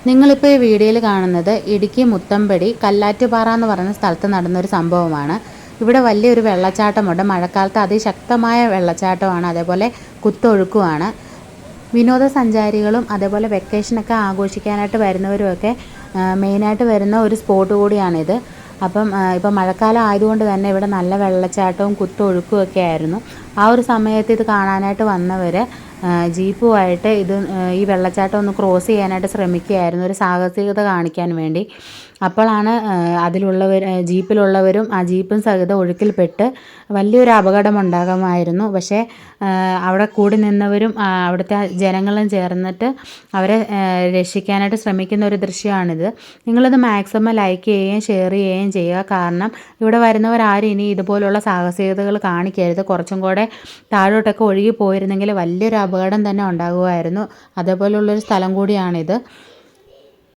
നിങ്ങളിപ്പോൾ ഈ വീഡിയോയിൽ കാണുന്നത് ഇടുക്കി മുത്തമ്പടി കല്ലാറ്റുപാറ എന്ന് പറയുന്ന സ്ഥലത്ത് നടന്നൊരു സംഭവമാണ്. ഇവിടെ വലിയൊരു വെള്ളച്ചാട്ടമുണ്ട്. മഴക്കാലത്ത് അതിശക്തമായ വെള്ളച്ചാട്ടമാണ്, അതേപോലെ കുത്തൊഴുക്കുമാണ്. വിനോദസഞ്ചാരികളും അതേപോലെ വെക്കേഷനൊക്കെ ആഘോഷിക്കാനായിട്ട് വരുന്നവരുമൊക്കെ മെയിനായിട്ട് വരുന്ന ഒരു സ്പോട്ട് കൂടിയാണിത്. ഇപ്പം മഴക്കാലം ആയതുകൊണ്ട് തന്നെ ഇവിടെ നല്ല വെള്ളച്ചാട്ടവും കുത്തൊഴുക്കും ഒക്കെ ആയിരുന്നു. ആ ഒരു സമയത്ത് ഇത് കാണാനായിട്ട് വന്നവർ ജീപ്പുമായിട്ട് ഈ വെള്ളച്ചാട്ടം ഒന്ന് ക്രോസ് ചെയ്യാനായിട്ട് ശ്രമിക്കുകയായിരുന്നു, ഒരു സാഹസികത കാണിക്കാൻ വേണ്ടി. അപ്പോഴാണ് ജീപ്പിലുള്ളവരും ആ ജീപ്പും സഹിതം ഒഴുക്കിൽപ്പെട്ട് വലിയൊരു അപകടമുണ്ടാകുമായിരുന്നു. പക്ഷേ അവിടെ കൂടി നിന്നവരും അവിടുത്തെ ജനങ്ങളും ചേർന്നിട്ട് അവരെ രക്ഷിക്കാനായിട്ട് ശ്രമിക്കുന്ന ഒരു ദൃശ്യമാണിത്. നിങ്ങളിത് മാക്സിമം ലൈക്ക് ചെയ്യുകയും ഷെയർ ചെയ്യുകയും ചെയ്യുക. കാരണം ഇവിടെ വരുന്നവരാരും ഇനി ഇതുപോലുള്ള സാഹസികതകൾ കാണിക്കരുത്. കുറച്ചും കൂടെ താഴോട്ടൊക്കെ ഒഴുകി പോയിരുന്നെങ്കിൽ വലിയൊരു അപകടം തന്നെ ഉണ്ടാകുമായിരുന്നു. അതേപോലുള്ളൊരു സ്ഥലം കൂടിയാണിത്.